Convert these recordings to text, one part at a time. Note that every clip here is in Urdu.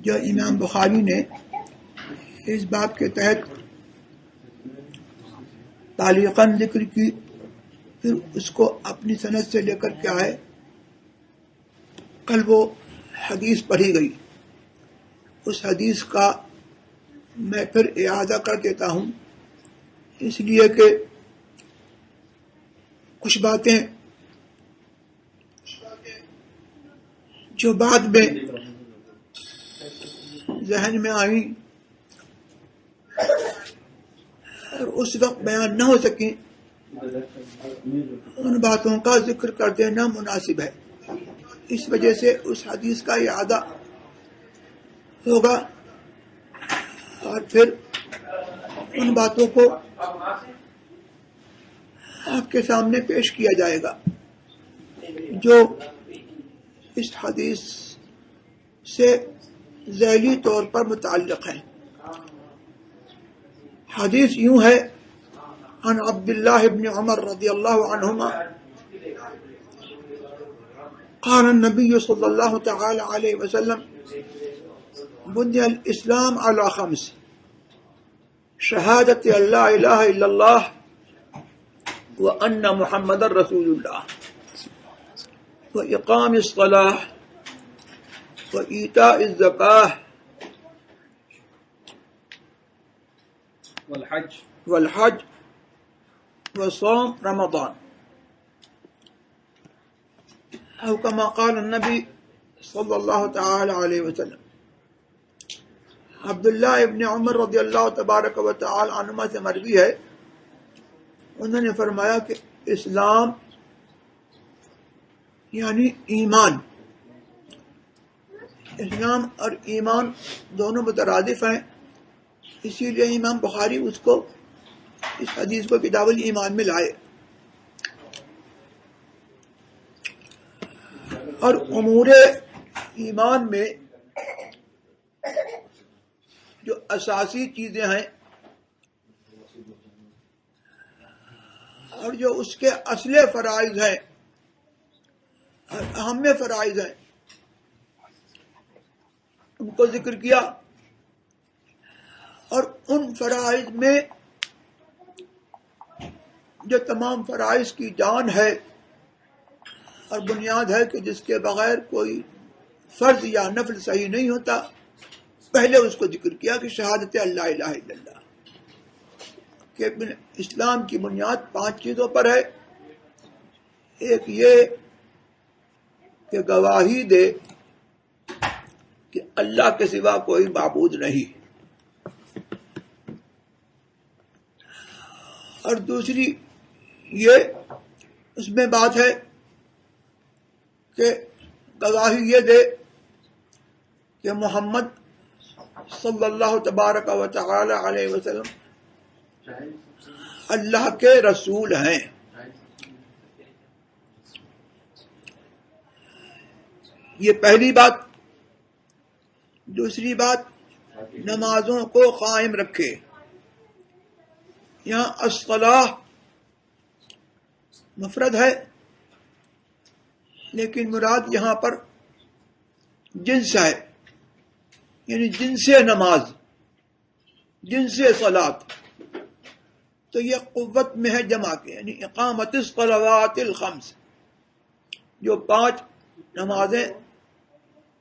جو امام بخاری نے اس باب کے تحت تعلیقاً ذکر کی، پھر اس کو اپنی سند سے لے کر کے آئے. کل وہ حدیث پڑھی گئی، اس حدیث کا میں پھر اعادہ کر دیتا ہوں، اس لیے کہ کچھ باتیں جو بعد میں ذہن میں آئیں اور اس وقت بیان نہ ہو سکیں، ان باتوں کا ذکر کر دینا مناسب ہے. اس وجہ سے اس حدیث کا اعادہ ہوگا اور پھر ان باتوں کو آپ کے سامنے پیش کیا جائے گا جو اس حدیث سے ذیلی طور پر متعلق ہیں. حدیث یوں ہے: عن عبداللہ ابن عمر رضی اللہ عنہما قال النبی صلی اللہ تعالی علیہ وسلم بني الاسلام على 5: شہادت ان لا الہ الا اللہ وان محمد رسول اللہ واقام الصلاۃ وایتاء الزکاۃ والحج وصوم رمضان او كما قال النبی صلی اللہ تعالی علیہ وسلم. عبداللہ ابن عمر رضی اللہ تبارک و تعالی عنہما سے مروی ہے، انہوں نے فرمایا کہ اسلام یعنی ایمان، اسلام اور ایمان دونوں مترادف ہیں، اسی لیے امام بخاری اس حدیث کو کتاب الایمان میں لائے. اور امور ایمان میں جو اساسی چیزیں ہیں اور جو اس کے اصل فرائض ہیں اور اہم فرائض ہیں ان کو ذکر کیا. اور ان فرائض میں جو تمام فرائض کی جان ہے اور بنیاد ہے کہ جس کے بغیر کوئی فرض یا نفل صحیح نہیں ہوتا، پہلے اس کو ذکر کیا کہ شہادت اللہ الہ الا اللہ، کہ اسلام کی بنیاد 5 چیزوں پر ہے. ایک یہ کہ گواہی دے کہ اللہ کے سوا کوئی معبود نہیں، اور دوسری یہ اس میں بات ہے کہ گواہی یہ دے کہ محمد صلی اللہ تبارک و تعالی علیہ وسلم اللہ کے رسول ہیں. یہ پہلی بات. دوسری بات، نمازوں کو قائم رکھے. یہاں الصلاۃ مفرد ہے لیکن مراد یہاں پر جنس ہے، یعنی جنس نماز، جنس صلاۃ. تو یہ قوت میں ہے جمع کے، یعنی اقامت الصلوات الخمس، جو 5 نمازیں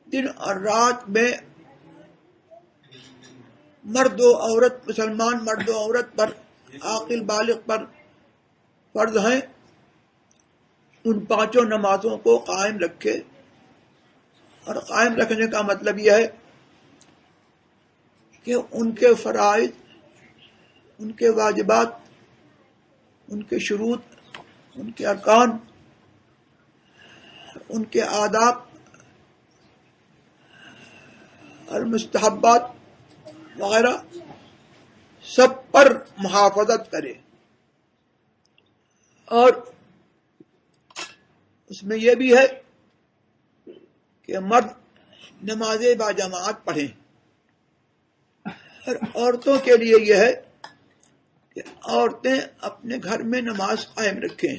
دن اور رات میں مرد و عورت، مسلمان مرد و عورت پر، عاقل بالغ پر فرض ہیں، ان 5 نمازوں کو قائم رکھے. اور قائم رکھنے کا مطلب یہ ہے کہ ان کے فرائض، ان کے واجبات، ان کے شروط، ان کے ارکان، ان کے آداب اور مستحبات وغیرہ سب پر محافظت کرے. اور اس میں یہ بھی ہے کہ مرد نماز با جماعت پڑھیں، اور عورتوں کے لیے یہ ہے کہ عورتیں اپنے گھر میں نماز قائم رکھیں.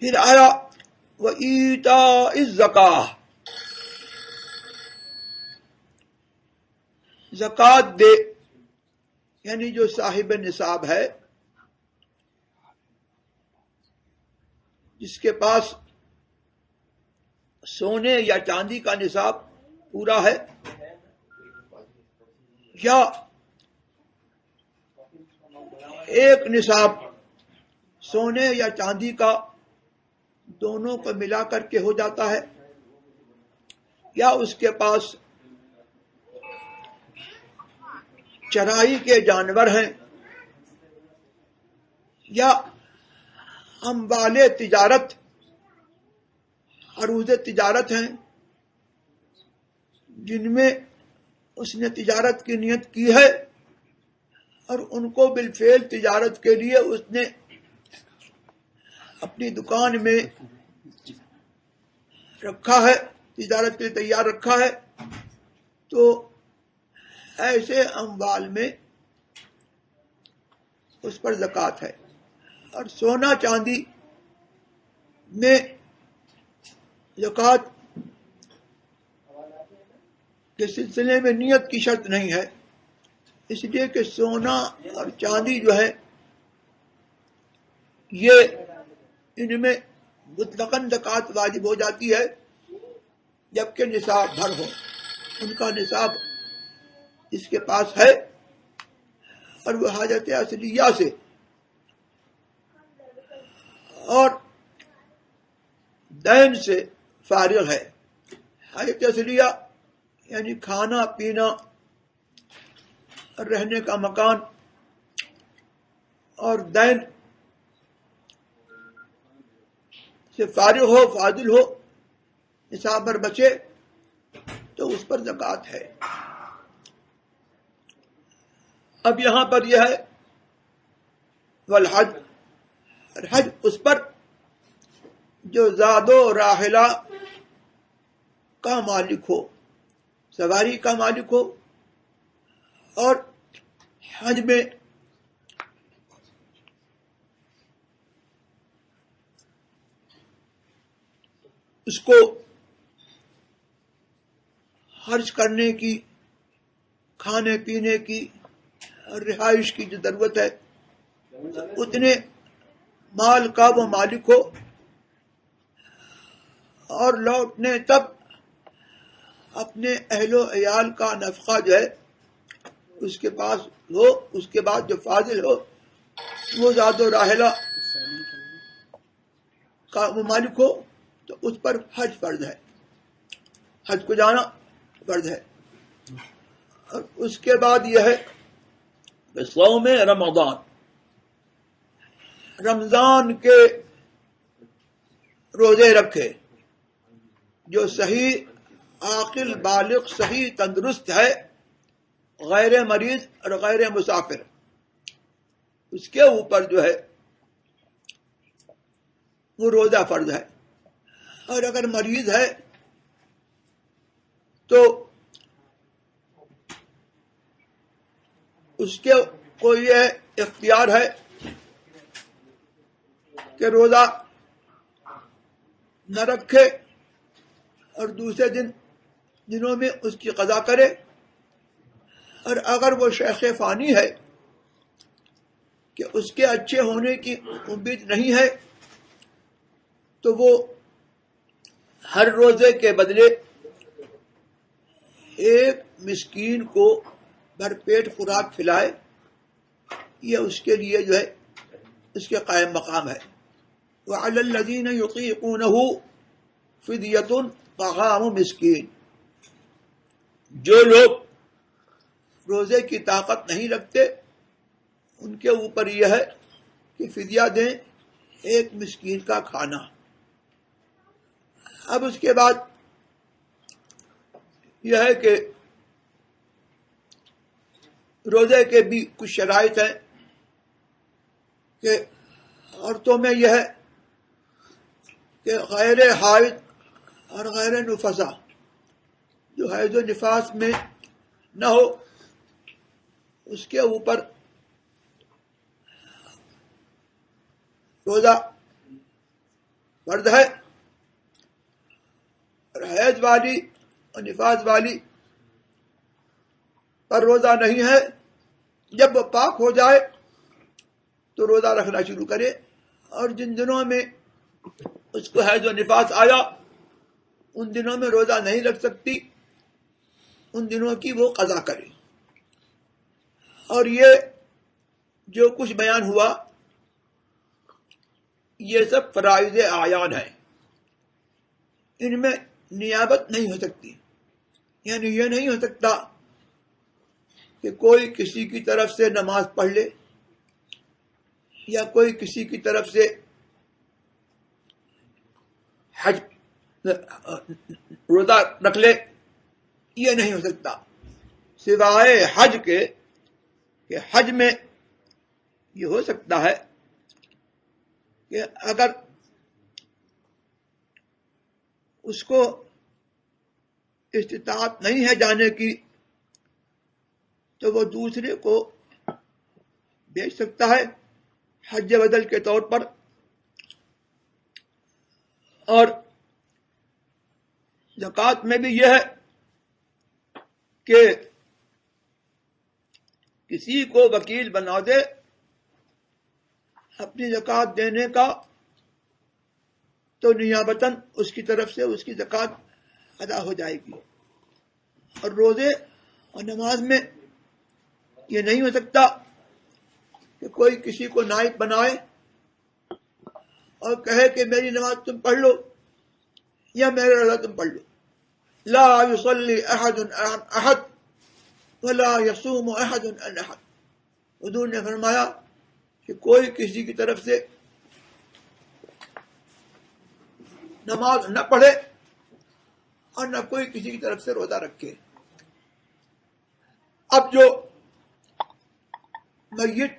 پھر آیا وَإِيتَاءِ الزَّكَاةِ، زکوٰۃ دے، یعنی جو صاحب نصاب ہے، جس کے پاس سونے یا چاندی کا نصاب پورا ہے، یا ایک نصاب سونے یا چاندی کا دونوں کو ملا کر کے ہو جاتا ہے، یا اس کے پاس چرائی کے جانور ہیں، یا اموال تجارت، عروض تجارت ہیں، جن میں اس نے تجارت کی نیت کی ہے اور ان کو بالفعل تجارت کے لیے اس نے اپنی دکان میں رکھا ہے، تجارت کے لیے تیار رکھا ہے، تو ایسے اموال میں اس پر زکوٰۃ ہے۔ اور سونا چاندی میں زکوٰۃ کے سلسلے میں نیت کی شرط نہیں ہے، اس لیے کہ سونا اور چاندی جو ہے یہ ان میں مطلقاً زکوٰۃ واجب ہو جاتی ہے جبکہ نصاب بھر ہو۔ ان کا نصاب اس کے پاس ہے اور وہ حاجت اصلیہ سے اور دین سے فارغ ہے۔ حاجت اصلیہ یعنی کھانا پینا، رہنے کا مکان، اور دین سے فارغ ہو، فاضل ہو، نصاب پر بچے تو اس پر زکوٰۃ ہے۔ اب یہاں پر یہ ہے والحج، حج اس پر جو زاد و راحلہ کا مالک ہو، سواری کا مالک ہو، اور حج میں اس کو خرچ کرنے کی، کھانے پینے کی اور رہائش کی جو ضرورت ہے، اتنے مال کا وہ مالک ہو، اور لوٹنے تب اپنے اہل و عیال کا نفقہ جو ہے اس کے پاس ہو، اس کے بعد جو فاضل ہو وہ زاد و راحلہ کا وہ مالک ہو، تو اس پر حج فرض ہے، حج کو جانا فرض ہے۔ اور اس کے بعد یہ ہے کہ صوم رمضان، رمضان کے روزے رکھے، جو صحیح عاقل بالغ صحیح تندرست ہے، غیر مریض اور غیر مسافر، اس کے اوپر جو ہے وہ روزہ فرض ہے۔ اور اگر مریض ہے تو اس کے کو یہ اختیار ہے کہ روزہ نہ رکھے اور دوسرے دنوں میں اس کی قضا کرے، اور اگر وہ شیخ فانی ہے کہ اس کے اچھے ہونے کی امید نہیں ہے تو وہ ہر روزے کے بدلے ایک مسکین کو بھرپیٹ خوراک کھلائے، یہ اس کے لیے جو ہے اس کے قائم مقام ہے۔ وَعَلَى الَّذِينَ يُطِيقُونَهُ فِدْيَةٌ طَعَامُ مِسْكِينٍ، جو لوگ روزے کی طاقت نہیں رکھتے ان کے اوپر یہ ہے کہ فدیہ دیں ایک مسکین کا کھانا۔ اب اس کے بعد یہ ہے کہ روزے کے بھی کچھ شرائط ہیں کہ عورتوں میں یہ ہے کہ غیر حائض اور غیر نفسا، جو حیض و نفاس میں نہ ہو اس کے اوپر روزہ فرض ہے، اور حیض والی اور نفاس والی پر روزہ نہیں ہے، جب وہ پاک ہو جائے تو روزہ رکھنا شروع کرے، اور جن دنوں میں اس کو حیض و نفاس آیا ان دنوں میں روزہ نہیں رکھ سکتی، ان دنوں کی وہ قضا کرے۔ اور یہ جو کچھ بیان ہوا یہ سب فرائض اعیان ہیں، ان میں نیابت نہیں ہو سکتی، یعنی یہ نہیں ہو سکتا کہ کوئی کسی کی طرف سے نماز پڑھ لے یا کوئی کسی کی طرف سے حج روزہ رکھ لے، یہ نہیں ہو سکتا، سوائے حج کے کہ حج میں یہ ہو سکتا ہے کہ اگر اس کو استطاعت نہیں ہے جانے کی تو وہ دوسرے کو بیچ سکتا ہے حج بدل کے طور پر، اور زکوٰۃ میں بھی یہ ہے کہ کسی کو وکیل بنا دے اپنی زکوٰۃ دینے کا تو نیابتاً اس کی طرف سے اس کی زکوٰۃ ادا ہو جائے گی۔ اور روزے اور نماز میں یہ نہیں ہو سکتا کہ کوئی کسی کو نائب بنائے اور کہے کہ میری نماز تم پڑھ لو یا میرا روزہ تم پڑھ لو۔ لا يصلي احد عن احد ولا يصوم احد عن احد، حضور نے فرمایا کہ کوئی کسی کی طرف سے نماز نہ پڑھے اور نہ کوئی کسی کی طرف سے روزہ رکھے۔ اب جو میت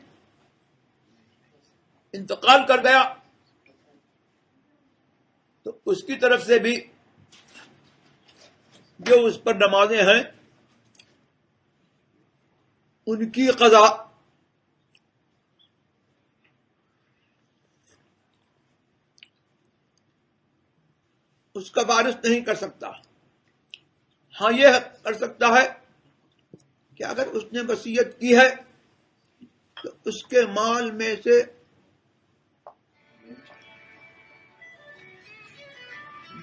انتقال کر گیا تو اس کی طرف سے بھی جو اس پر نمازیں ہیں ان کی قضا اس کا وارث نہیں کر سکتا۔ ہاں یہ کر سکتا ہے کہ اگر اس نے وصیت کی ہے تو اس کے مال میں سے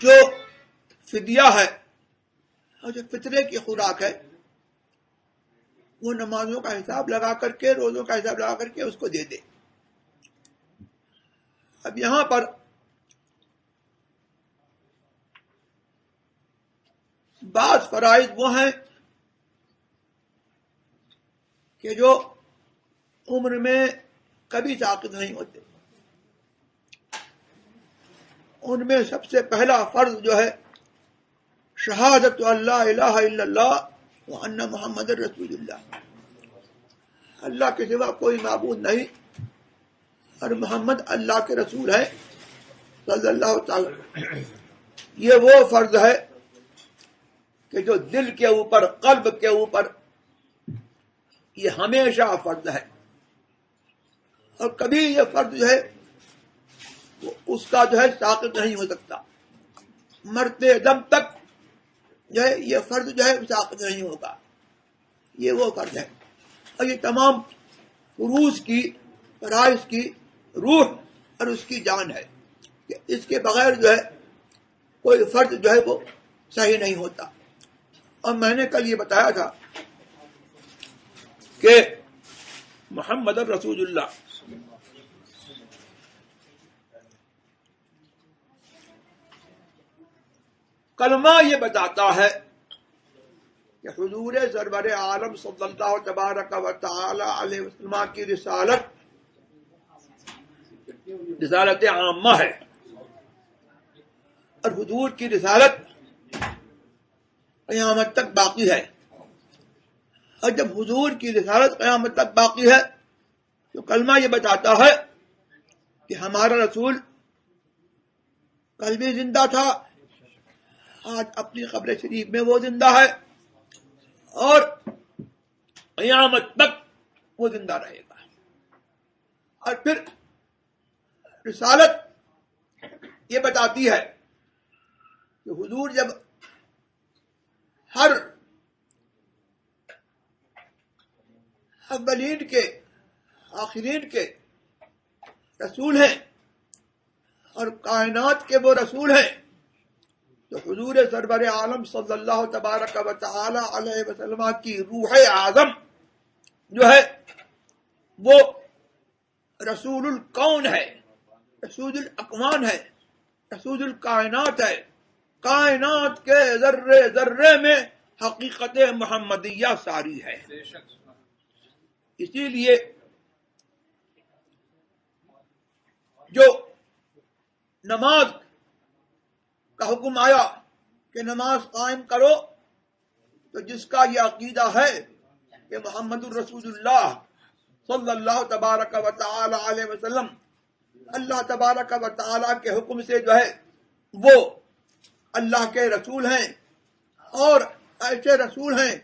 جو فدیہ ہے اور جو فطرے کی خوراک ہے وہ نمازوں کا حساب لگا کر کے، روزوں کا حساب لگا کر کے اس کو دے دے۔ اب یہاں پر بعض فرائض وہ ہیں کہ جو عمر میں کبھی ساقط نہیں ہوتے، ان میں سب سے پہلا فرض جو ہے شہادت اللہ الہ الا اللہ وان محمد رسول اللہ، اللہ کے سوا کوئی معبود نہیں اور محمد اللہ کے رسول ہے صلی اللہ تعالی۔ یہ وہ فرض ہے کہ جو دل کے اوپر، قلب کے اوپر یہ ہمیشہ فرض ہے، اور کبھی یہ فرض جو ہے وہ اس کا جو ہے ساقط نہیں ہو سکتا، مرتے دم تک جو ہے یہ فرض جو ہے ساقط نہیں ہوگا، یہ وہ فرض ہے۔ اور یہ تمام فروض کی، فرائض کی روح اور اس کی جان ہے کہ اس کے بغیر جو ہے کوئی فرض جو ہے وہ صحیح نہیں ہوتا۔ اور میں نے کل یہ بتایا تھا کہ محمد رسول اللہ کلمہ یہ بتاتا ہے کہ حضور سرور عالم صلی اللہ تبارک و تعالی علیہ وسلم کی رسالت عامہ ہے، اور حضور کی رسالت قیامت تک باقی ہے۔ اور جب حضور کی رسالت قیامت تک باقی ہے تو کلمہ یہ بتاتا ہے کہ ہمارا رسول کل بھی زندہ تھا، آج اپنی قبر شریف میں وہ زندہ ہے، اور قیامت تک وہ زندہ رہے گا۔ اور پھر رسالت یہ بتاتی ہے کہ حضور جب ہر اولین کے آخرین کے رسول ہیں اور کائنات کے وہ رسول ہیں تو حضور سرور عالم صلی اللہ تبارک و تعالی علیہ وسلم کی روح اعظم جو ہے وہ رسول الکون ہے، رسول الاکوان ہے، رسول الکائنات ہے. کائنات کے ذرے ذرے میں حقیقت محمدیہ ساری ہے. اسی لیے جو نماز کا حکم آیا کہ نماز قائم کرو تو جس کا یہ عقیدہ ہے کہ محمد الرسول اللہ صلی اللہ تبارک و تعالی علیہ وسلم اللہ تبارک و تعالی کے حکم سے جو ہے وہ اللہ کے رسول ہیں اور ایسے رسول ہیں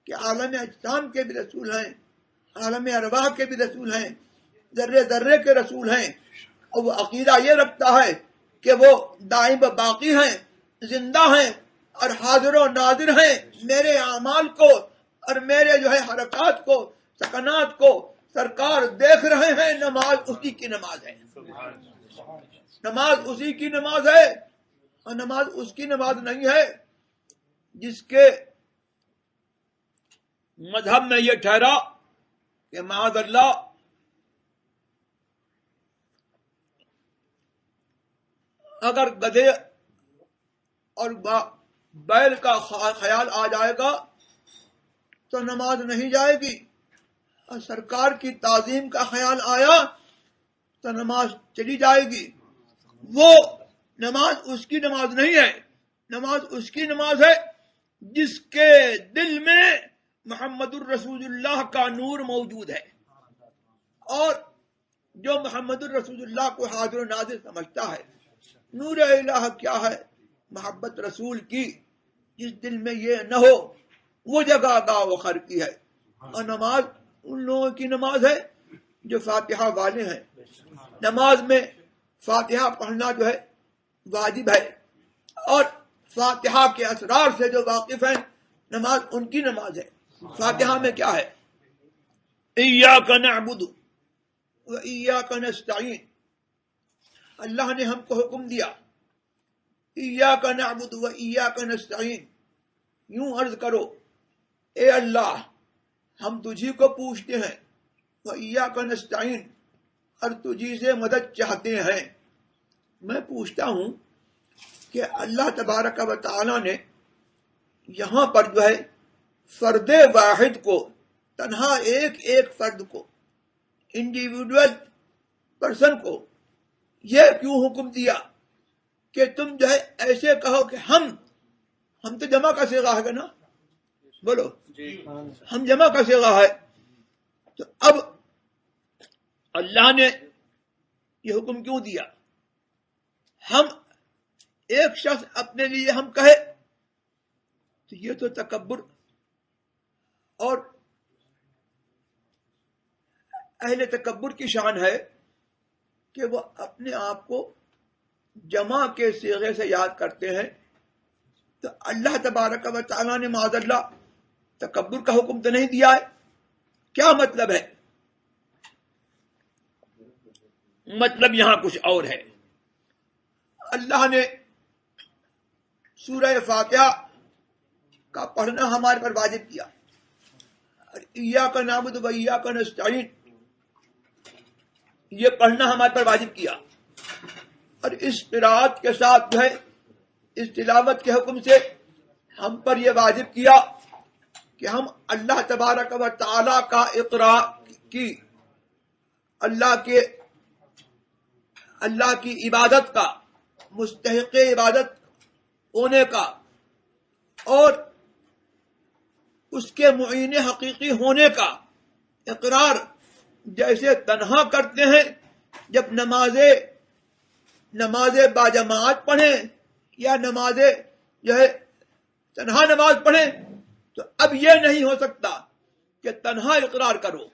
کہ عالم اجسام کے بھی رسول ہیں، عالم ارواح کے بھی رسول ہیں، ذرے ذرے کے رسول ہیں. اور وہ عقیدہ یہ رکھتا ہے کہ وہ دائم باقی ہیں، زندہ ہیں اور حاضر و ناظر ہیں. میرے اعمال کو اور میرے جو ہے حرکات کو، سکنات کو سرکار دیکھ رہے ہیں. نماز اسی کی نماز ہے، نماز اسی کی نماز ہے اور نماز اس کی نماز نہیں ہے جس کے مذہب میں یہ ٹھہرا کہ معاذ اللہ اگر گدھے اور بیل کا خیال آ جائے گا تو نماز نہیں جائے گی، اور سرکار کی تعظیم کا خیال آیا تو نماز چلی جائے گی. وہ نماز اس کی نماز نہیں ہے. نماز اس کی نماز ہے جس کے دل میں محمد الرسول اللہ کا نور موجود ہے، اور جو محمد الرسول اللہ کو حاضر و ناظر سمجھتا ہے. نور الہ کیا ہے؟ محبت رسول کی. جس دل میں یہ نہ ہو وہ جگہ گاہ وخر کی ہے. اور نماز ان لوگوں کی نماز ہے جو فاتحہ والے ہیں. نماز میں فاتحہ پڑھنا جو ہے واجب ہے، اور فاتحہ کے اسرار سے جو واقف ہیں نماز ان کی نماز ہے. فاتحہ میں کیا ہے؟ ایاک نعبد و ایاک نستعین. اللہ نے ہم کو حکم دیا ایاک نعبد و ایاک نستعین. یوں عرض کرو اے اللہ ہم تجھی کو پوچھتے ہیں، و ایاک نستعین اور تجھی سے مدد چاہتے ہیں. میں پوچھتا ہوں کہ اللہ تبارک و تعالی نے یہاں پر جو ہے فرد واحد کو، تنہا ایک ایک فرد کو، انڈیویڈول پرسن کو یہ کیوں حکم دیا کہ تم جو ہے ایسے کہو کہ ہم تو جمع کا صیغہ ہے نا، بولو ہم جمع کا صیغہ ہے. تو اب اللہ نے یہ حکم کیوں دیا؟ ہم ایک شخص اپنے لیے ہم کہے تو یہ تو تکبر اور اہل تکبر کی شان ہے کہ وہ اپنے آپ کو جمع کے صیغے سے یاد کرتے ہیں. تو اللہ تبارک و تعالیٰ نے معاذ اللہ تکبر کا حکم تو نہیں دیا ہے. کیا مطلب ہے؟ مطلب یہاں کچھ اور ہے. اللہ نے سورہ فاتحہ کا پڑھنا ہمارے پر واجب کیا. ایاک نعبد و ایاک نستعین یہ پڑھنا ہمارے پر واجب کیا، اور اس قرات کے ساتھ جو ہے اس تلاوت کے حکم سے ہم پر یہ واجب کیا کہ ہم اللہ تبارک و تعالی کا اقرار کی، اللہ کی عبادت کا، مستحق عبادت ہونے کا اور اس کے معین حقیقی ہونے کا اقرار جیسے تنہا کرتے ہیں جب نماز باجماعت پڑھیں یا نماز جو ہے تنہا نماز پڑھیں، تو اب یہ نہیں ہو سکتا کہ تنہا اقرار کرو،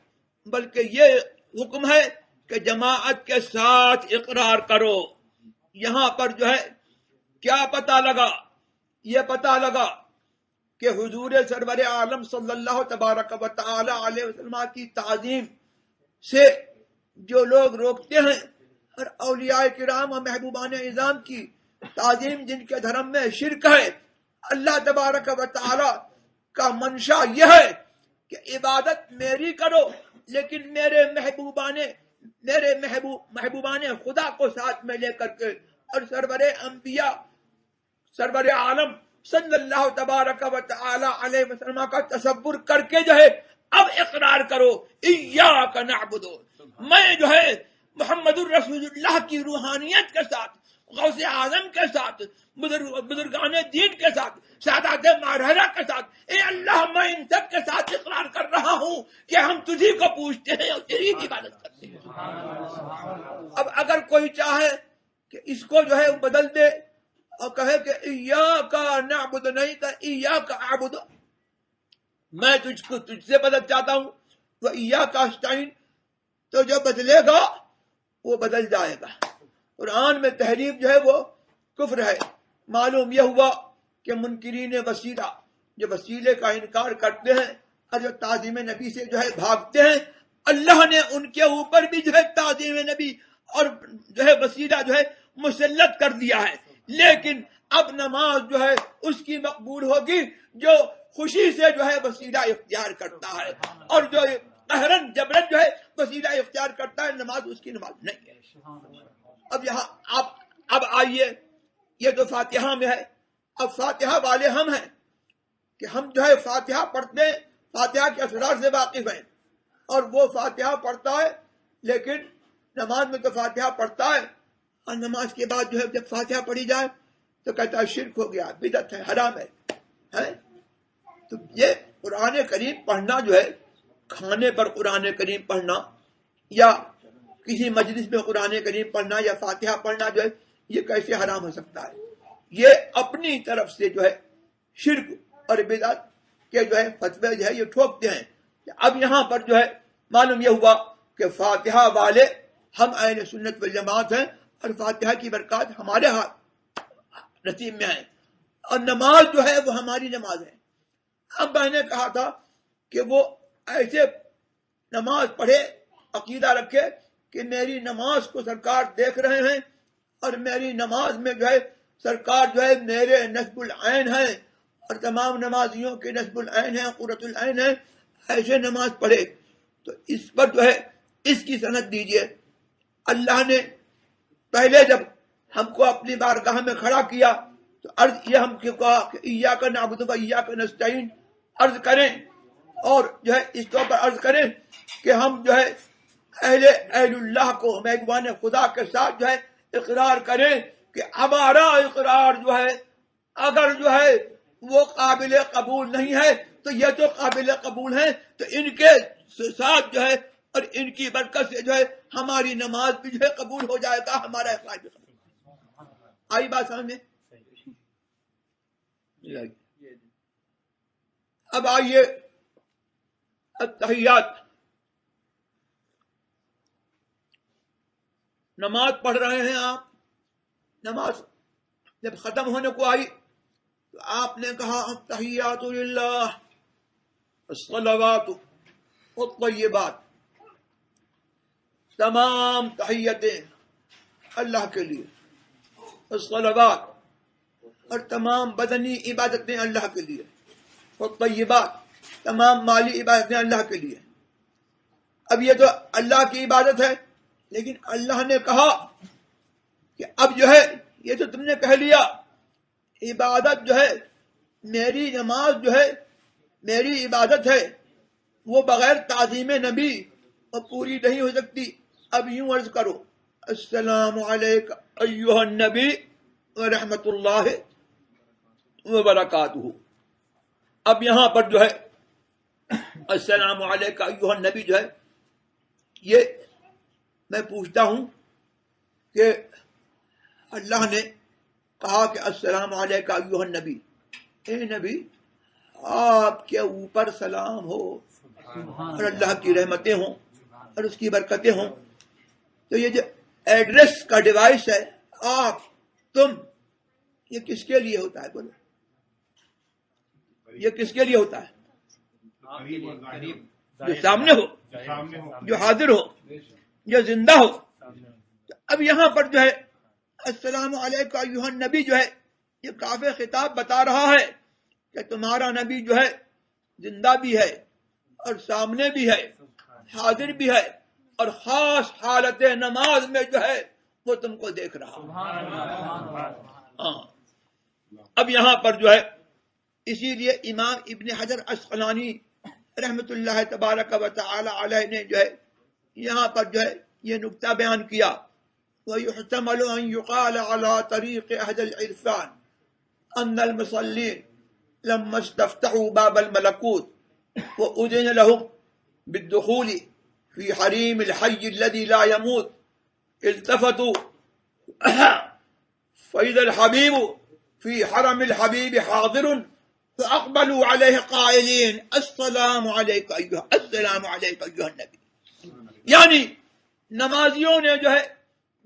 بلکہ یہ حکم ہے کہ جماعت کے ساتھ اقرار کرو. یہاں پر جو ہے کیا پتہ لگا؟ یہ پتہ لگا کہ حضور سرور عالم صلی اللہ تبارک و تعالی علیہ وسلم کی تعظیم سے جو لوگ روکتے ہیں، اور اولیاء کرام اور محبوبان اعظام کی تعظیم جن کے دھرم میں شرک ہے، اللہ تبارک و تعالی کا منشا یہ ہے کہ عبادت میری کرو، لیکن میرے محبوبان خدا کو ساتھ میں لے کر کے، اور سرور انبیاء سرور عالم صلی اللہ تبارک و تعالی علیہ وسلم کا تصور کر کے جو ہے اب اقرار کرو ایاک نعبد، میں جو ہے محمد الرسول اللہ کی روحانیت کے ساتھ، غوث اعظم کے ساتھ، بزرگان دین کے ساتھ، سادات مارحرہ کے ساتھ، اے اللہ میں ان سب کے ساتھ اقرار کر رہا ہوں کہ ہم تجھی کو پوچھتے ہیں اور تیری عبادت کرتے ہیں۔ اب اگر کوئی چاہے کہ اس کو جو ہے بدل دے اور کہے کہ ایاک نعبد نہیں کہ ایاک اعبد، میں تجھ سے بدل چاہتا ہوں، وہ ایاک استعین، تو جو بدلے گا وہ بدل جائے گا۔ قرآن میں تحریف جو ہے وہ کفر ہے۔ معلوم یہ ہوا کہ منکرین وسیلہ جو وسیلے کا انکار کرتے ہیں اور جو تعظیم نبی سے جو ہے بھاگتے ہیں، اللہ نے ان کے اوپر بھی جو ہے تعظیم نبی اور جو ہے وسیلہ جو ہے مسلط کر دیا ہے۔ لیکن اب نماز جو ہے اس کی مقبول ہوگی جو خوشی سے جو ہے وسیلہ اختیار کرتا ہے، اور جو قہرن جبرن جو ہے وسیلہ اختیار کرتا ہے، نماز اس کی نماز نہیں ہے۔ اب یہاں اب آئیے، یہ تو فاتحہ میں ہے، اب فاتحہ والے ہم ہیں کہ ہم جو ہے فاتحہ پڑھتے ہیں، فاتحہ کے اسرار سے واقف ہیں، اور وہ فاتحہ پڑھتا ہے لیکن نماز میں تو فاتحہ پڑھتا ہے، اور نماز کے بعد جو ہے جب فاتحہ پڑھی جائے تو کہتا ہے شرک ہو گیا، بدعت ہے، حرام ہے۔ تو یہ قرآن کریم پڑھنا جو ہے، کھانے پر قرآن کریم پڑھنا یا کسی مجلس میں قرآن کریم پڑھنا یا فاتحہ پڑھنا جو ہے، یہ کیسے حرام ہو سکتا ہے؟ یہ اپنی طرف سے جو ہے شرک اور بدعت کے جو ہے فتوے جو ہے یہ ٹھوکتے ہیں۔ اب یہاں پر جو ہے معلوم یہ ہوا کہ فاتحہ والے ہم اہل سنت والجماعت ہیں، اور فاتحہ کی برکات ہمارے ہاتھ نصیب میں ہیں، اور نماز جو ہے وہ ہماری نماز ہے۔ اب میں نے کہا تھا کہ وہ ایسے نماز پڑھے، عقیدہ رکھے کہ میری نماز کو سرکار دیکھ رہے ہیں، اور میری نماز میں جو ہے سرکار جو ہے میرے نصب العین ہیں، اور تمام نمازیوں کے نصب العین ہیں، قرۃ العین ہیں، ایسے نماز پڑھے تو اس پر جو ہے اس کی سند دیجئے۔ اللہ نے پہلے جب ہم کو اپنی بارگاہ میں کھڑا کیا تو عرض یہ ہم کو کہا کہ ایاک نعبد و ایاک نستعین، عرض کریں اور جو ہے اس طور پر عرض کریں کہ ہم جو ہے اہل اللہ کو محبوبان خدا کے ساتھ جو ہے اقرار کریں کہ ہمارا اقرار جو ہے اگر جو ہے وہ قابل قبول نہیں ہے تو یہ تو قابل قبول ہیں، تو ان کے ساتھ جو ہے اور ان کی برکت سے جو ہے ہماری نماز بھی جو ہے قبول ہو جائے گا، ہمارا اخلاص بھی قبول۔ آئی بات سمجھ میں؟ اب آئیے التحیات، نماز پڑھ رہے ہیں آپ، نماز جب ختم ہونے کو آئی تو آپ نے کہا التحیات للہ الصلوات والطیبات، تمام تحیتیں اللہ کے لیے، الصلوات اور تمام بدنی عبادتیں اللہ کے لیے، والطیبات تمام مالی عبادتیں اللہ کے لیے۔ اب یہ تو اللہ کی عبادت ہے، لیکن اللہ نے کہا کہ اب جو ہے یہ تو تم نے کہہ لیا عبادت جو ہے میری نماز جو ہے میری عبادت ہے، وہ بغیر تعظیم نبی اور پوری نہیں ہو سکتی۔ اب یوں عرض کرو السلام علیک ایھا النبی ورحمۃ اللہ وبرکاتہ۔ اب یہاں پر جو ہے السلام علیک ایھا النبی جو ہے یہ میں پوچھتا ہوں کہ اللہ نے کہا کہ السلام علیک ایھا النبی، اے نبی آپ کے اوپر سلام ہو اور اللہ کی رحمتیں ہوں اور اس کی برکتیں ہوں، تو یہ جو ایڈریس کا ڈیوائس ہے آپ تم، یہ کس کے لیے ہوتا ہے؟ بولو یہ کس کے لیے ہوتا ہے؟ جو سامنے ہو، جو حاضر ہو، جو زندہ ہو. اب یہاں پر جو ہے السلام علیکم ایھا النبی جو ہے یہ کافی خطاب بتا رہا ہے کہ تمہارا نبی جو ہے زندہ بھی ہے اور سامنے بھی ہے، حاضر بھی ہے، اور خاص حالت نماز میں جو ہے وہ تم کو دیکھ رہا. ہاں اب یہاں پر جو ہے اسی لیے امام ابن حجر عسقلانی رحمت اللہ تبارک و تعالی علیہ نے جو ہے یہاں پر جو ہے یہ نکتہ بیان کیا. وَيُحْتَمَلُ أَن يُقَالَ عَلَى طَرِيقِ أَهْلِ الْعِرْفَانِ أَنَّ الْمُصَلِّينَ لَمَّا اسْتَفْتَحُوا بَابَ الْمَلَكُوتِ وَأُذِنَ لَهُمْ بِالدُّخُولِ فِي حَرِيمِ الْحَيِّ الَّذِي لَا يَمُوتُ التفتوا فإذا الحبيب في حرم الحبيب حاضر فأقبلوا عليه قائلين السلام عليك أيها النبي. یعنی نمازیوں نے جو ہے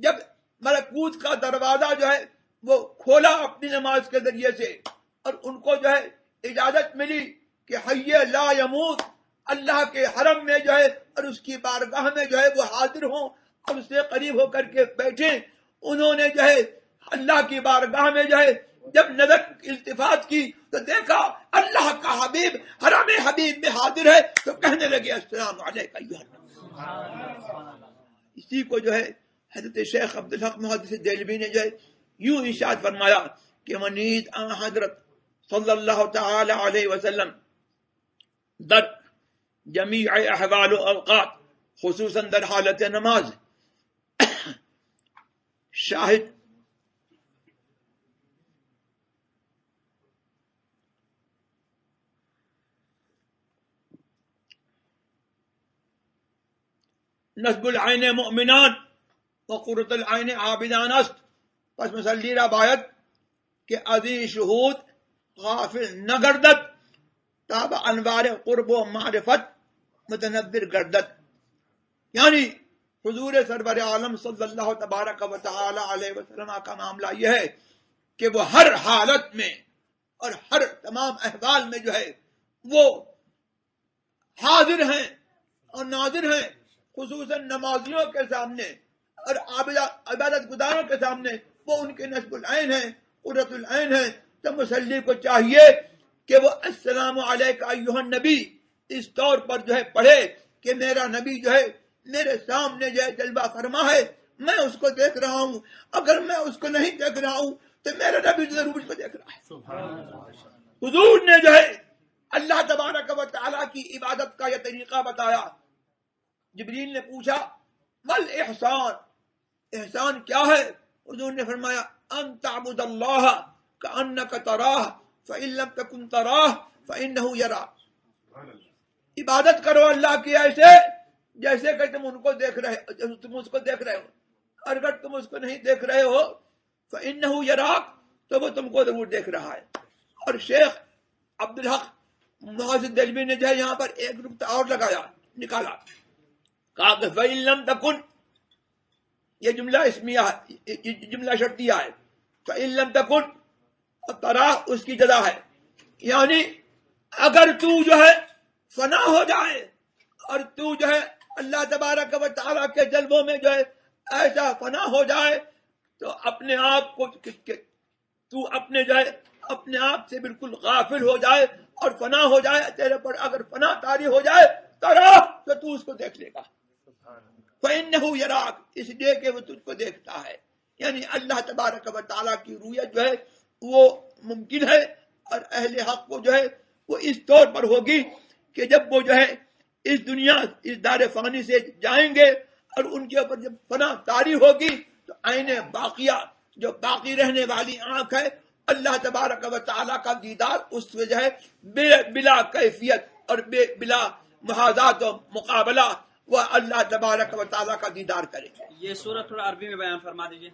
جب ملکوت کا دروازہ جو ہے وہ کھولا اپنی نماز کے ذریعے سے اور ان کو جو ہے اجازت ملی کہ حی لا یموت اللہ کے حرم میں جو ہے اور اس کی بارگاہ میں جو ہے وہ حاضر ہوں اور اس سے قریب ہو کر کے بیٹھے. انہوں نے جو ہے اللہ کی بارگاہ میں جو ہے جب نظر التفات کی تو دیکھا اللہ کا حبیب حرم حبیب میں حاضر ہے تو کہنے لگے السلام علیکم ایھا النبی. اسی کو جو ہے حضرت شیخ عبدالحق محدث دہلوی نے جو ہے یوں ارشاد فرمایا کہ منید حضرت صلی اللہ تعالی علیہ وسلم در جمیع احوال و اوقات خصوصاً در حالت نماز شاہد نصب العین مؤمنان و قرۃ العین عابدان است. پس مسلی را باید کہ ازی شہود غافل نہ گردد تاب انوار قرب و معرفت متنبر گردد. یعنی حضور سرور عالم صلی اللہ تبارک و تعالی علیہ وسلم کا معاملہ یہ ہے کہ وہ ہر حالت میں اور ہر تمام احوال میں جو ہے وہ حاضر ہیں اور ناظر ہیں، خصوصاً نمازیوں کے سامنے اور عبادت گزاروں کے سامنے وہ ان کے نصب العین ہیں، قرۃ العین ہیں. تو مسلی کو چاہیے کہ وہ السلام علیکم ایھا النبی اس طور پر جو ہے پڑھے کہ میرا نبی جو ہے میرے سامنے جو ہے جلوہ فرما ہے، میں اس کو دیکھ رہا ہوں. اگر میں اس کو نہیں دیکھ رہا ہوں تو میرا نبی ضرور اس کو دیکھ رہا ہے. حضور نے جو ہے اللہ تبارک و تعالیٰ کی عبادت کا یہ طریقہ بتایا. جبریل نے پوچھا مل احسان، احسان کیا ہے؟ حضور نے فرمایا ان تعبد اللہ کأنک تراہ فإن لم تکن تراہ فإنہ یراک. عبادت کرو اللہ کی ایسے جیسے کہ تم ان کو دیکھ رہے، تم اس کو دیکھ رہے ہو، اور اگر تم اس کو نہیں دیکھ رہے ہو فإنہ یراک تو وہ تم کو ضرور دیکھ رہا ہے. اور شیخ عبدالحق محدث دہلوی نے جو ہے یہاں پر ایک نقطہ اور نکالا، کہا کہ فإن لم تکن، یہ جملہ اسمیہ ہے، یہ جملہ شرطیہ ہے. فإن لم تکن اور تراہ اس کی جزا ہے. یعنی اگر تو جو ہے فنا ہو جائے اور تو جو ہے اللہ تبارک و تعالیٰ کے جلووں میں جو ہے ایسا فنا ہو جائے تو اپنے آپ کو تو اپنے جو ہے اپنے آپ سے بالکل غافل ہو جائے اور فنا ہو جائے تیرے پر. اگر فنا طاری ہو جائے تراہ تو اس کو دیکھ لے گا. فإنہ یراک، اس لیے کہ وہ تجھ کو دیکھتا ہے. یعنی اللہ تبارک و تعالیٰ کی رویت جو ہے وہ ممکن ہے اور اہل حق کو جو ہے وہ اس طور پر ہوگی کہ جب وہ جو ہے اس دنیا اس دار فانی سے جائیں گے اور ان کے اوپر جب فنا طاری ہوگی تو عین باقیہ جو باقی رہنے والی آنکھ ہے اللہ تبارک و تعالیٰ کا دیدار اس میں جو ہے بلا کیفیت اور بلا محاذات و مقابلہ وہ اللہ تبارک و تعالیٰ کا دیدار کرے. یہ سورت تھوڑا عربی میں بیان فرما دیجیے.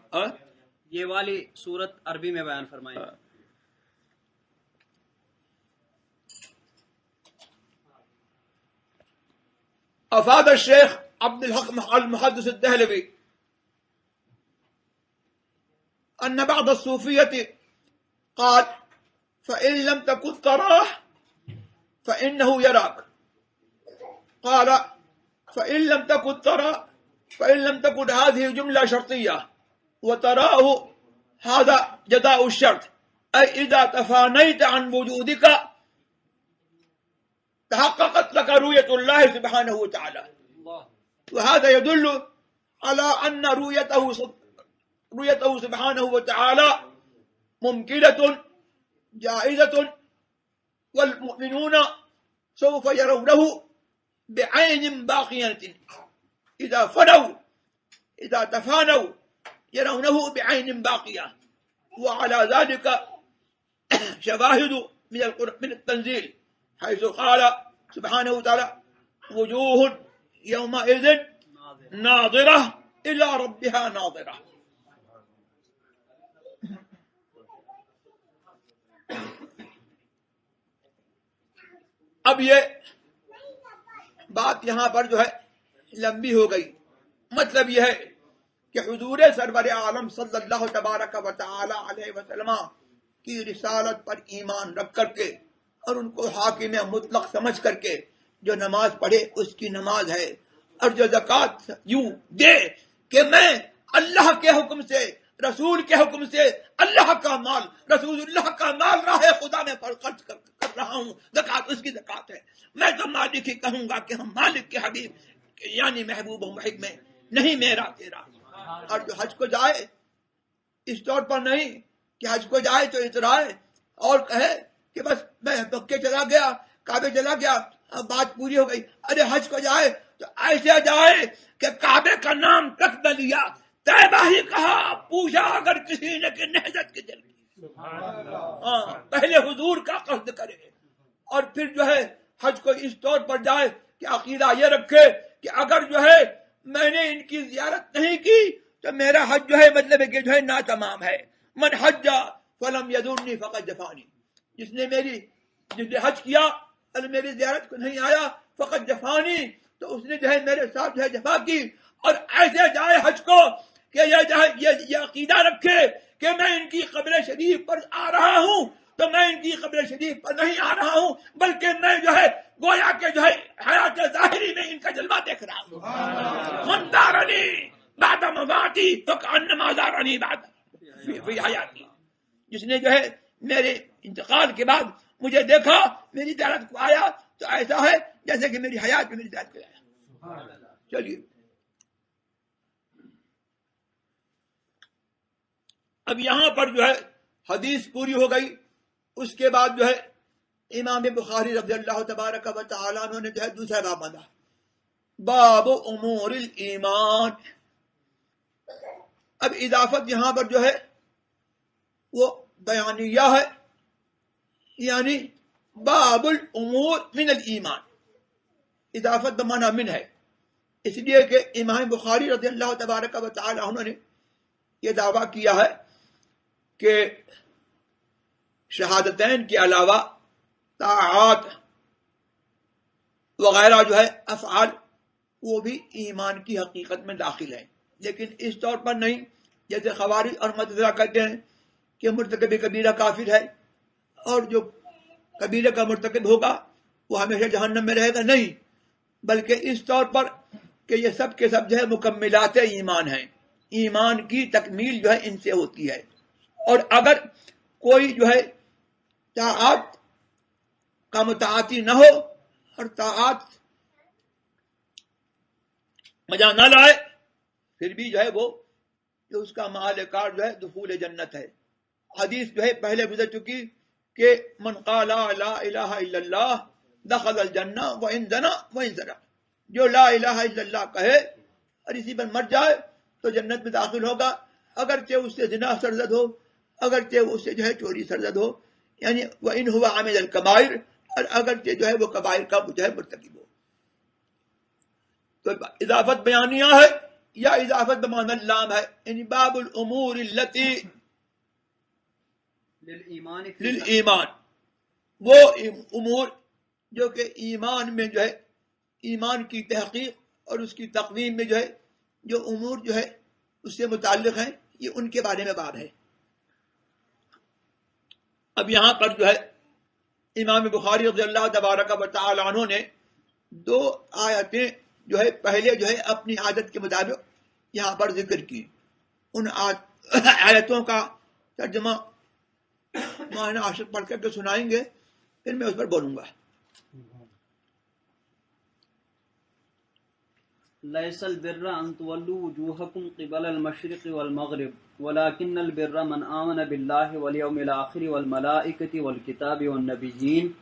یہ والی سورت عربی میں بیان فرمائیں. افاد الشیخ عبدالحق المحدث الدہلوی ان بعض الصوفیة قال فإن لم تكن تراه فإنه يراك قال فإن لم تكن ترى فإن لم تكن هذه جملة شرطية وتراه هذا جزاء الشرط أي إذا تفانيت عن وجودك تحققت لك رؤية الله سبحانه وتعالى. وهذا يدل على أن رؤيته سبحانه وتعالى ممكنة جائزة، والمؤمنون سوف يرونه بعين باقية إذا تفانوا يرونه بعين باقية. وعلى ذلك شواهد من التنزيل حيث قال سبحانه وتعالى وجوه يومئذ ناظرة إلى ربها ناظرة. اب یہ بات یہاں پر جو ہے لمبی ہو گئی. مطلب یہ ہے کہ حضور سرور عالم صلی اللہ تبارک و تعالی علیہ وسلم کی رسالت پر ایمان رکھ کر کے اور ان کو حاکم مطلق سمجھ کر کے جو نماز پڑھے اس کی نماز ہے، اور جو زکوٰۃ یوں دے کہ میں اللہ کے حکم سے رسول کے حکم سے اللہ کا مال رسول اللہ کا مال راہ خدا میں خرچ کر رہا ہوں، زکوٰۃ اس کی زکوٰۃ ہے. میں تو مالک ہی کہوں گا کہ ہم مالک کے حبیب یعنی محبوب و محب میں نہیں میرا تیرا. اور جو حج کو جائے اس طور پر نہیں کہ حج کو جائے تو اترائے اور کہے کہ بس میں مکے چلا گیا کعبے چلا گیا اب بات پوری ہو گئی. ارے حج کو جائے تو ایسے جائے کہ کعبے کا نام تک نہ لیا، طیبہ ہی کہا، پوچھا اگر کسی نے کہ نہضت کی دل کی. پہلے حضور کا قصد کرے اور پھر جو ہے حج کو اس طور پر جائے کہ عقیدہ یہ رکھے کہ اگر جو ہے میں نے ان کی زیارت نہیں کی تو میرا حج جو ہے مطلب ہے کہ جو ہے ناتمام ہے. من حج فلم یدرنی فقد جفانی، جس نے حج کیا اور میری زیارت کو نہیں آیا فقط جفانی، تو اس نے جو ہے میرے ساتھ جو ہے جفا کی. اور ایسے جائے حج کو کہ یہ عقیدہ رکھے کہ میں ان کی قبر شریف پر آ رہا ہوں تو میں ان کی قبر شریف پر نہیں آ رہا ہوں بلکہ میں جو ہے گویا کہ جو ہے حیات ظاہری میں ان کا جلوہ دیکھ رہا ہوں. من دارنی بعد مماتی فکأنما دارنی بعد فی حیاتی، جس نے جو ہے میرے انتقال کے بعد مجھے دیکھا میری زیارت کو آیا تو ایسا ہے جیسے کہ میری حیات میں میری زیارت کو آیا. چلیے اب یہاں پر جو ہے حدیث پوری ہو گئی. اس کے بعد جو ہے امام بخاری رضی اللہ تبارک و تعالیٰ عنہ نے جو ہے دوسرا باب باندھا، باب امور الایمان. اب اضافت یہاں پر جو ہے وہ بیانیہ ہے، یعنی باب الامور من الایمان. اضافت بمعنی من ہے، اس لیے کہ امام بخاری رضی اللہ تبارک و تعالی عنہ نے یہ دعویٰ کیا ہے کہ شہادتین کے علاوہ طاعات وغیرہ جو ہے افعال وہ بھی ایمان کی حقیقت میں داخل ہیں، لیکن اس طور پر نہیں جیسے خوارج اور معتزلہ کہتے ہیں کہ مرتکب کبیرہ کافر ہے اور جو کبیرہ کا مرتکب ہوگا وہ ہمیشہ جہنم میں رہے گا. نہیں، بلکہ اس طور پر کہ یہ سب کے سب جو ہے مکملات ایمان ہیں، ایمان کی تکمیل جو ہے ان سے ہوتی ہے. اور اگر کوئی جو ہے طاعات کا متعاطی نہ ہو اور طاعات مزہ نہ لائے پھر بھی جو ہے وہ جو اس کا مآل کار جو ہے دخول جنت ہے. حدیث جو ہے پہلے گزر چکی کہ من قال لا الہ الا اللہ دخل الجنہ وان زنا وان سرق، جو لا الہ الا اللہ کہے اور اسی پر مر جائے تو جنت میں داخل ہوگا، اگرچہ اس سے زنا سرزد ہو، اگرچہ اس سے جو ہے چوری سرزد ہو، یعنی وان هو عامل الکبائر، اور اگرچہ جو ہے وہ کبائر کا جو ہے مرتکب ہو. تو اضافت بیانیہ ہے یا اضافت بمعنی اللام ہے، یعنی باب الامور التي للایمان، وہ امور جو کہ ایمان میں جو ہے ایمان کی تحقیق اور اس کی تقویم میں جو ہے جو امور جو ہے اس سے متعلق ہیں، یہ ان کے بارے میں بات ہے. اب یہاں پر جو ہے امام بخاری رضی اللہ تبارک و تعالی عنہ نے 2 آیتیں جو ہے پہلے جو ہے اپنی عادت کے مطابق یہاں پر ذکر کی. ان آیتوں کا ترجمہ مولانا عاشق پڑھ کر کے سنائیں گے، پھر میں اس پر بولوں گا. ليس البر أن تولوا وجوهكم قبل المشرق والمغرب ولكن البر من آمن بالله واليوم الآخر والملائكة والكتاب والنبيين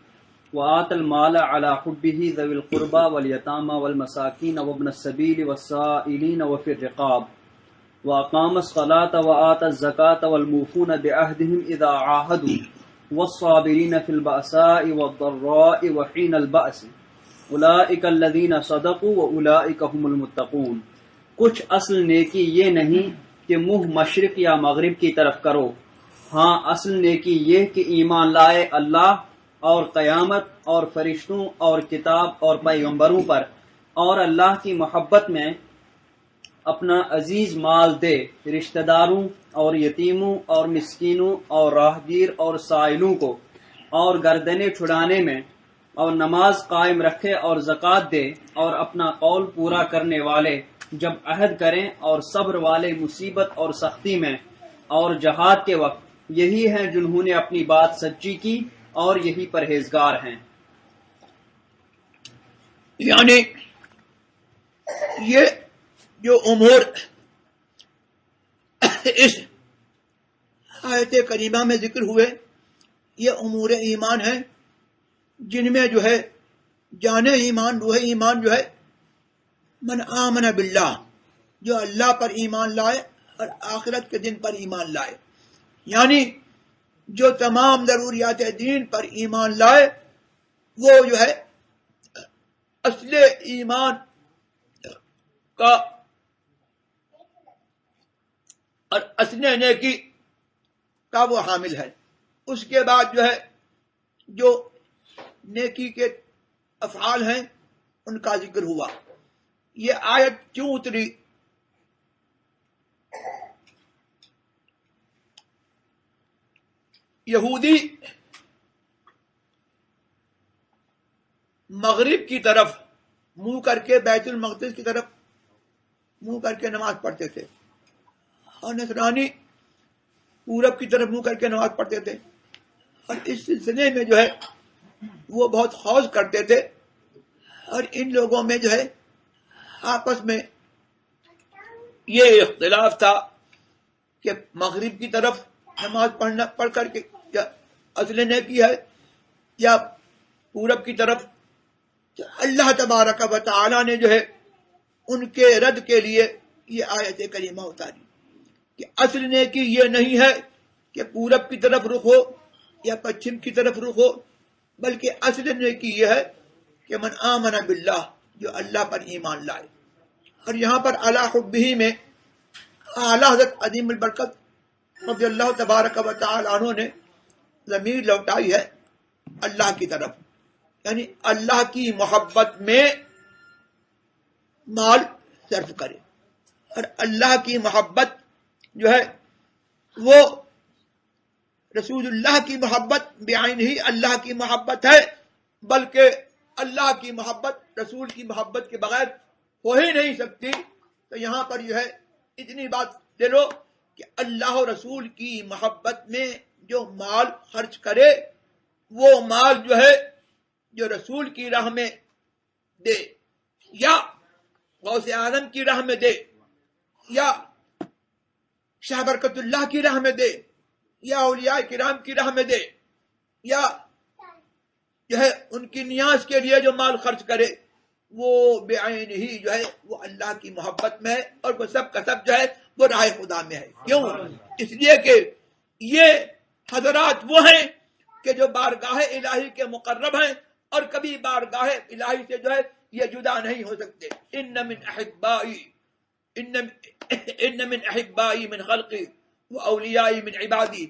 وآتى المال على حبه ذوي القربى واليتامى والمساكين وابن السبيل والسائلين وفي الرقاب وأقام الصلاة وآتى الزكاة والموفون بعهدهم إذا عاهدوا والصابرين في البأساء والضراء وحين البأس اولئک الذین صدقوا واولئک هم المتقون. کچھ اصل نیکی یہ نہیں کہ منہ مشرق یا مغرب کی طرف کرو، ہاں اصل نیکی یہ کہ ایمان لائے اللہ اور قیامت اور فرشتوں اور کتاب اور پیغمبروں پر، اور اللہ کی محبت میں اپنا عزیز مال دے رشتہ داروں اور یتیموں اور مسکینوں اور راہگیر اور سائلوں کو، اور گردنیں چھڑانے میں، اور نماز قائم رکھے اور زکوٰۃ دے، اور اپنا قول پورا کرنے والے جب عہد کریں، اور صبر والے مصیبت اور سختی میں اور جہاد کے وقت. یہی ہیں جنہوں نے اپنی بات سچی کی اور یہی پرہیزگار ہیں. یعنی یہ جو امور اس آیت کریمہ میں ذکر ہوئے یہ امور ایمان ہیں، جن میں جو ہے جان ایمان روح ایمان جو ہے من آمن باللہ، جو اللہ پر ایمان لائے اور آخرت کے دن پر ایمان لائے، یعنی جو تمام ضروریات دین پر ایمان لائے وہ جو ہے اصل ایمان کا اور اصل نیکی کا وہ حامل ہے. اس کے بعد جو ہے جو نیکی کے افعال ہیں ان کا ذکر ہوا. یہ آیت کیوں اتری؟ یہودی مغرب کی طرف منہ کر کے بیت المقدس کی طرف منہ کر کے نماز پڑھتے تھے، اور نصرانی پورب کی طرف منہ کر کے نماز پڑھتے تھے، اور اس سلسلے میں جو ہے وہ بہت خوض کرتے تھے، اور ان لوگوں میں جو ہے آپس میں یہ اختلاف تھا کہ مغرب کی طرف نماز پڑھ کر کے کیا اصل نیکی ہے یا پورب کی طرف. اللہ تبارک و تعالی نے جو ہے ان کے رد کے لیے یہ آیت کریمہ اتاری کہ اصل نیکی یہ نہیں ہے کہ پورب کی طرف رخ ہو یا پچھم کی طرف رخ ہو، بلکہ اصل نیکی یہ ہے کہ من آمن باللہ، جو اللہ پر ایمان لائے. اور یہاں پر علی حبہ میں اعلیٰ حضرت عظیم البرکت رضی اللہ تبارک و تعالی عنہ نے ضمیر لوٹائی ہے اللہ کی طرف، یعنی اللہ کی محبت میں مال صرف کرے. اور اللہ کی محبت جو ہے وہ رسول اللہ کی محبت بعین ہی اللہ کی محبت ہے، بلکہ اللہ کی محبت رسول کی محبت کے بغیر ہو ہی نہیں سکتی. تو یہاں پر جو ہے اتنی بات لے لو کہ اللہ و رسول کی محبت میں جو مال خرچ کرے وہ مال جو ہے جو رسول کی راہ میں دے، یا غوث اعظم کی راہ میں دے، یا شاہ برکت اللہ کی راہ میں دے، یا اولیاء کرام کی راہ میں دے، یا جو ہے ان کی نیاز کے لیے جو مال خرچ کرے، وہ بعین ہی جو ہے وہ اللہ کی محبت میں ہے، اور وہ سب کا سب جو ہے وہ راہ خدا میں ہے. کیوں؟ اس لیے کہ یہ حضرات وہ ہیں کہ جو بارگاہ الہی کے مقرب ہیں، اور کبھی بارگاہ الہی سے جو ہے یہ جدا نہیں ہو سکتے. ان من احبائی من خلقی و اولیائی من عبادی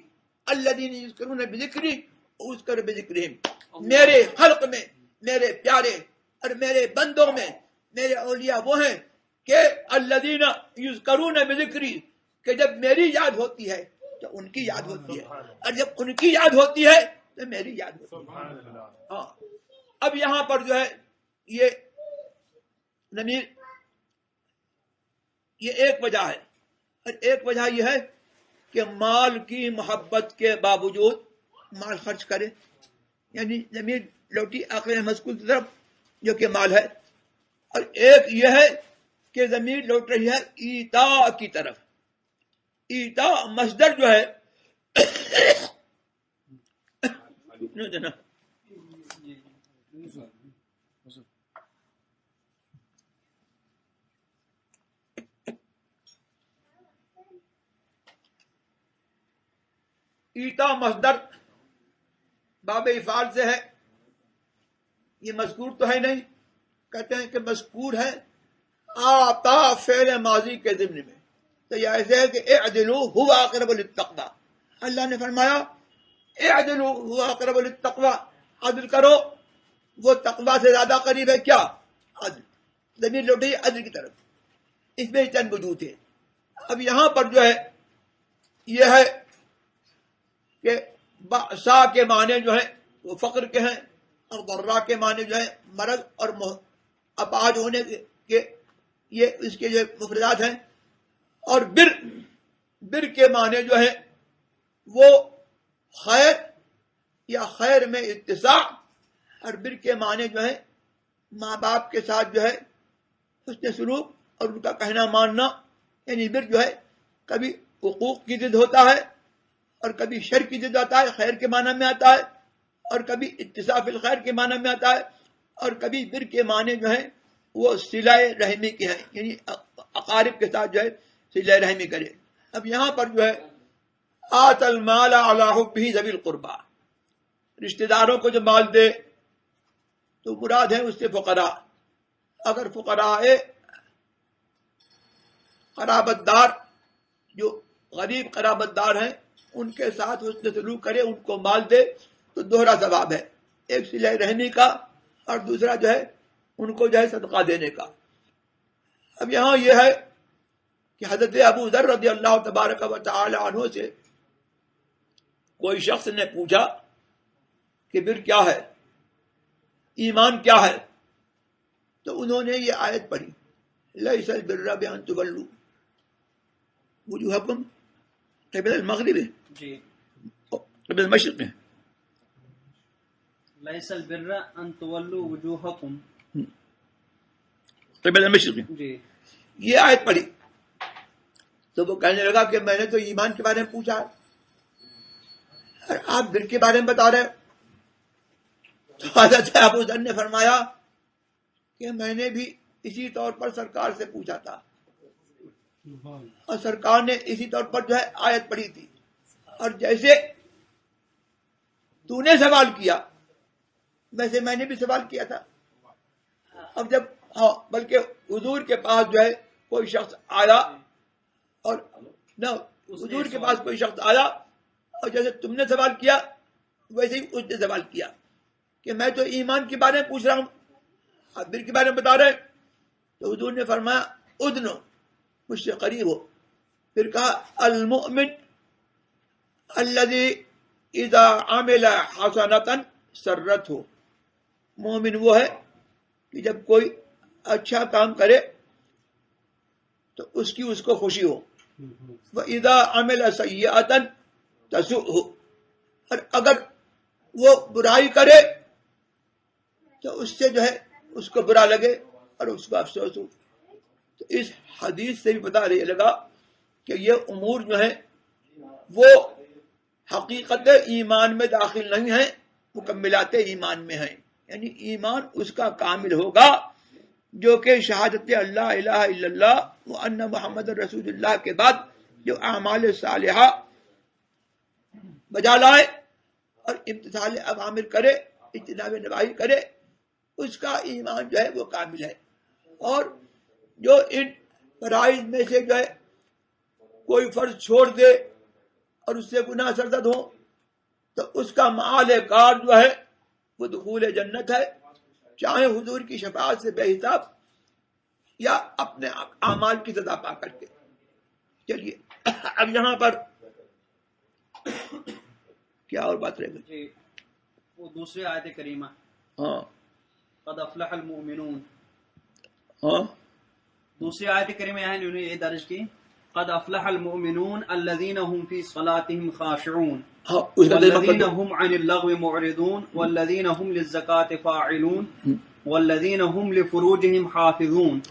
الذین یذکرون بذکری اذکر بذکرہم. میرے خلق میں، میرے پیارے اور میرے بندوں میں میرے اولیاء وہ ہیں کہ الذین یذکرون بذکری، کہ جب میری یاد ہوتی ہے تو ان کی یاد ہوتی ہے، اور جب ان کی یاد ہوتی ہے تو میری یاد ہوتی. ہاں اب یہاں پر جو ہے یہ ضمیر یہ ایک وجہ ہے، اور ایک وجہ یہ ہے کہ مال کی محبت کے باوجود مال خرچ کرے، یعنی ضمیر لوٹی عقل مذکور کی طرف جو کہ مال ہے، اور ایک یہ ہے کہ ضمیر لوٹ رہی ہے ایتاء کی طرف. ایتاء مصدر جو ہے ایتاء مصدر باب افعال سے ہے، یہ مذکور تو ہے نہیں، کہتے ہیں کہ مذکور ہے آتا فعل ماضی کے ضمن میں. تو یہ ایسے ہے کہ اعدلوا هو اقرب للتقوی، اللہ نے فرمایا اعدلوا هو اقرب للتقوی، عدل کرو وہ تقوی سے زیادہ قریب ہے. کیا؟ عدل. ضمیر لوٹی عدل کی طرف. اس میں چند وجوہ تھے. اب یہاں پر جو ہے یہ ہے کہ بأسا کے معنی جو ہیں وہ فقر کے ہیں، اور ضرا کے معنی جو ہے مرض اور اپاہج ہونے کے، یہ اس کے جو مفردات ہیں. اور بر کے معنی جو ہے وہ خیر یا خیر میں اتساع، اور بر کے معنی جو ہے ماں باپ کے ساتھ جو ہے حسن سلوک اور ان کا کہنا ماننا. یعنی بر جو ہے کبھی حقوق کی ضد ہوتا ہے، اور کبھی شر کی ضد آتا ہے، خیر کے معنی میں آتا ہے، اور کبھی اتساع فی الخیر کے معنی میں آتا ہے، اور کبھی بر کے معنی جو ہے وہ صلہ رحمی کے ہیں، یعنی اقارب کے ساتھ جو ہے صلہ رحمی کرے. اب یہاں پر جو ہے آت المال علی حبہ ذوی القربى، رشتہ داروں کو جو مال دے تو مراد ہے اس سے فقراء. اگر فقراء قرابت دار جو غریب قرابت دار ہیں ان کے ساتھ حسن سلوک کرے، ان کو مال دے تو دوہرا ثواب ہے، ایک صلہ رحمی کا اور دوسرا جو ہے ان کو جو ہے صدقہ دینے کا. اب یہاں یہ ہے کہ حضرت ابو ذر رضی اللہ تبارک و تعالی عنہ سے کوئی شخص نے پوچھا کہ بر کیا ہے، ایمان کیا ہے؟ تو انہوں نے یہ آیت پڑھی لیس البر بان تولوا وجوہکم قبل المغرب جی قبل المشرق. لیس البر ان تولوا وجوہکم قبل المشرق، جی یہ آیت پڑھی. تو وہ کہنے لگا کہ میں نے تو ایمان کے بارے میں پوچھا اور آپ بر کے بارے میں بتا رہے. تو حضرت ابو ذر نے فرمایا کہ میں نے بھی اسی طور پر سرکار سے پوچھا تھا، اور سرکار نے اسی طور پر جو ہے آیت پڑھی تھی، اور جیسے تو نے سوال کیا ویسے میں نے بھی سوال کیا تھا. اب جب بلکہ حضور کے پاس جو ہے کوئی شخص آیا، اور نہ حضور کے پاس کوئی شخص آیا اور جیسے تم نے سوال کیا ویسے ہی اس نے سوال کیا کہ میں تو ایمان کے بارے میں پوچھ رہا ہوں، آپ بر کے بارے میں بتا رہے. تو حضور نے فرمایا ادنو، مجھ سے قریب ہو. پھر کہا المؤمن الذی اذا عمل حسنۃ سرته، مومن وہ ہے کہ جب کوئی اچھا کام کرے تو اس کی اس کو خوشی ہو. وَإِذَا عَمِلَ سَيِّئَةً تَسُؤْهُ، اور اگر وہ برائی کرے تو اس سے جو ہے اس کو برا لگے اور اس کو افسوس ہو. تو اس حدیث سے بھی پتہ لگا کہ یہ امور جو ہیں وہ حقیقت ایمان میں داخل نہیں ہیں، مکملات ایمان میں ہیں. یعنی ایمان اس کا کامل ہوگا جو کہ شہادت اللہ الہ الا اللہ وان محمد رسول اللہ کے بعد جو اعمال صالحہ بجا لائے اور امتثال اوامر کرے، اجتناب نواہی کرے، اس کا ایمان جو ہے وہ کامل ہے. اور جو ان فرائض میں سے جو ہے کوئی فرض چھوڑ دے اور اس سے گناہ سرزد ہو تو اس کا معال کار جو ہے وہ دخول جنت ہے، چاہے حضور کی شفاعت سے بے حساب یا اپنے اعمال کی سزا پا کر کے. چلیے اب یہاں پر کیا اور بات رہے گی؟ وہ دوسری آیت کریمہ ہاں قد افلح المؤمنون، ہاں دوسری آیت کریمہ یہاں انہوں نے یہ درج کی قد افلح المؤمنون الذين هم في صلاتهم خاشعون ہاں اس کا ترجمہ کر والذين دو. هم عن اللغو معرضون والذين هم للزكاة فاعلون والذين هم لفروجهم حافظون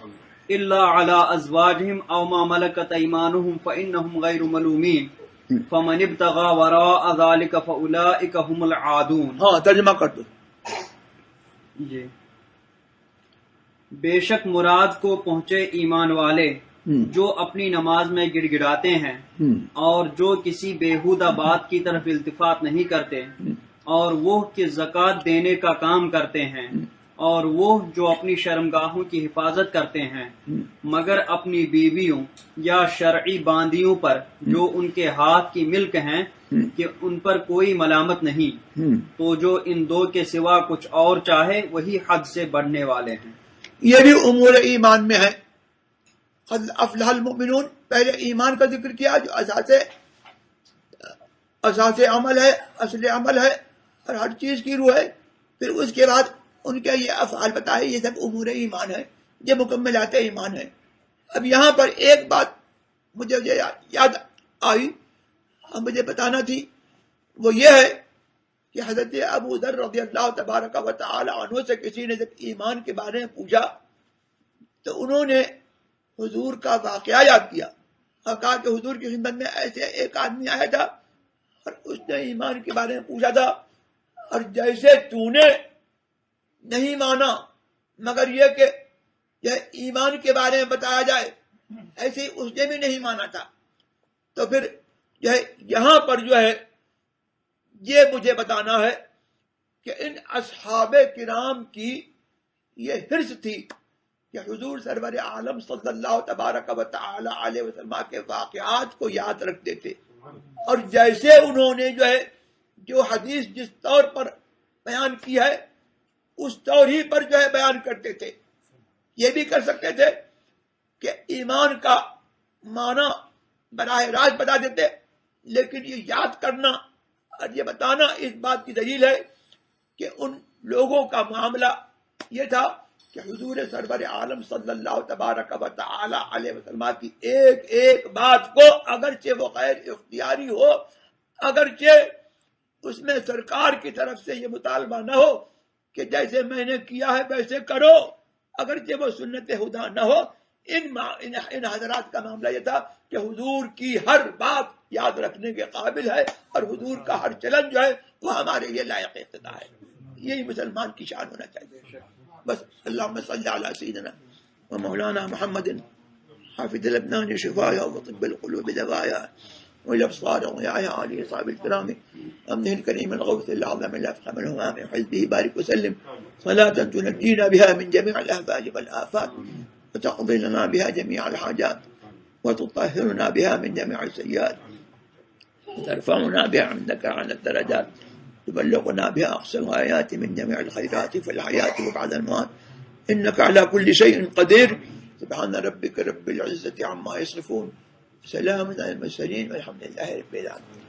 إلا على أزواجهم أو ما ملكت أيمانهم فإنهم غير ملومين فمن ابتغى وراء ذلك فأولئك هم العادون. ہاں ترجمہ کر دو. جی بے شک مراد کو پہنچے ایمان والے جو اپنی نماز میں گڑ گڑاتے ہیں اور جو کسی بیہودہ بات کی طرف التفات نہیں کرتے اور وہ کہ زکوٰۃ دینے کا کام کرتے ہیں اور وہ جو اپنی شرمگاہوں کی حفاظت کرتے ہیں مگر اپنی بیویوں یا شرعی باندیوں پر جو ان کے ہاتھ کی ملک ہیں کہ ان پر کوئی ملامت نہیں، تو جو ان دو کے سوا کچھ اور چاہے وہی حد سے بڑھنے والے ہیں. یہ بھی امور ایمان میں ہے. قد افلح المؤمنون پہلے ایمان کا ذکر کیا جو اساس عمل ہے، اصل عمل ہے اور ہر چیز کی روح ہے. پھر اس کے بعد ان کے یہ افعال بتائے، یہ سب امور ایمان ہے، یہ مکملات ایمان ہے. اب یہاں پر ایک بات مجھے یاد آئی اور مجھے بتانا تھی، وہ یہ ہے کہ حضرت ابو ذر رضی اللہ تبارک و تعالی عنہ سے کسی نے جب ایمان کے بارے میں پوچھا تو انہوں نے حضور کا واقعہ یاد کیا اور کہا کہ حضور کی خدمت میں ایسے ایک آدمی آیا تھا اور اس نے ایمان کے بارے میں پوچھا تھا، اور جیسے تو نے نہیں مانا مگر یہ کہ یہ ایمان کے بارے میں بتایا جائے ایسے ہی اس نے بھی نہیں مانا تھا. تو پھر یہاں پر جو ہے یہ مجھے بتانا ہے کہ ان اصحاب کرام کی یہ حرص تھی کہ حضور سرور عالم صلی اللہ تبارک و تعالی علیہ وسلم کے واقعات کو یاد رکھتے تھے، اور جیسے انہوں نے جو حدیث جس طور پر بیان کی ہے اس طور ہی پر بیان کرتے تھے. یہ بھی کر سکتے تھے کہ ایمان کا معنی براہ راست بتا دیتے، لیکن یہ یاد کرنا اور یہ بتانا اس بات کی دلیل ہے کہ ان لوگوں کا معاملہ یہ تھا کہ حضور سرور عالم صلی اللہ تبارک و تعالی علیہ وسلم کی ایک ایک بات کو اگرچہ وہ غیر اختیاری ہو، اگرچہ اس میں سرکار کی طرف سے یہ مطالبہ نہ ہو کہ جیسے میں نے کیا ہے ویسے کرو، اگرچہ وہ سنت خدا نہ ہو، ان حضرات کا معاملہ یہ تھا کہ حضور کی ہر بات یاد رکھنے کے قابل ہے اور حضور کا ہر چلن جو ہے وہ ہمارے لیے لائق اقتداء ہے. یہی مسلمان کی شان ہونا چاہیے. بس اللہم صلی علی سیدنا و مولانا محمد حافظ الابنان شفایا وطب القلوب دوایا والابصار وياها علی صاحب الكرام امن الكريم الغوث العظم الافخم الهمام حزبه بارك وسلم صلاة تنجينا بها من جميع الاهوال والآفات وتقضي لنا بها جميع الحاجات وتطهرنا بها من جميع السيئات وترفعنا بها عندك على الدرجات تبلغنا بها أقصى الغايات من جميع الخيرات في الحياة وبعد الموت إنك على كل شيء قدير. سبحان ربك رب العزة عما يصفون، سلام على المرسلين والحمد لله رب العالمين.